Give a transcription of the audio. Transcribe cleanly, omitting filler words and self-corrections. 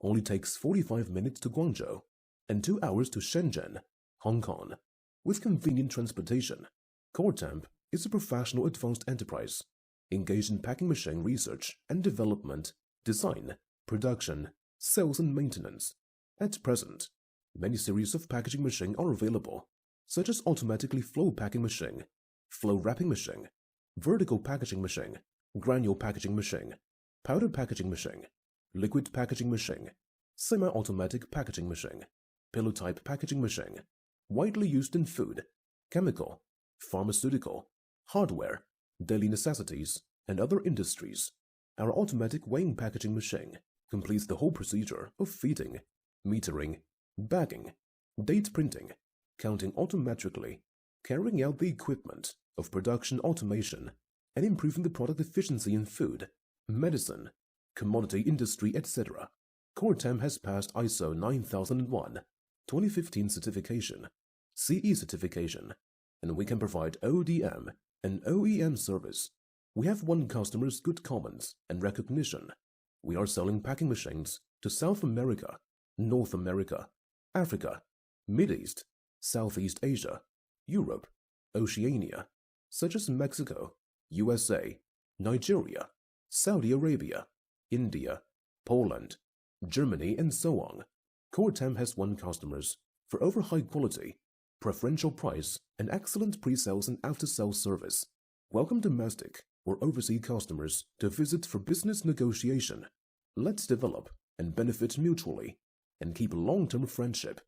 only takes 45 minutes to Guangzhou and 2 hours to Shenzhen, Hong Kong. With convenient transportation, CoreTemp is a professional advanced enterprise engaged in packing machine research and development, design, production, sales and maintenance. At present, many series of packaging machine are available, such as automatically flow packing machine, flow wrapping machine, vertical packaging machine, granule packaging machine, powder packaging machine, liquid packaging machine, semi-automatic packaging machine, pillow-type packaging machine, widely used in food, chemical, pharmaceutical, hardware, daily necessities, and other industries. Our automatic weighing packaging machine completes the whole procedure of feeding, metering, bagging, date printing, counting automatically, carrying out the equipment of production automation, and improving the product efficiency in food, medicine, commodity industry, etc. CoreTemp has passed ISO 9001, 2015 certification, CE certification, and we can provide ODM and OEM service. We have won customers' good comments and recognition. We are selling packing machines to South America, North America, Africa, Mideast, Southeast Asia, Europe, Oceania, such as Mexico, USA, Nigeria, Saudi Arabia, India, Poland, Germany, and so on. CoreTemp has won customers for over high quality, preferential price, and excellent pre-sales and after-sales service. Welcome domestic or overseas customers to visit for business negotiation. Let's develop and benefit mutually and keep a long-term friendship.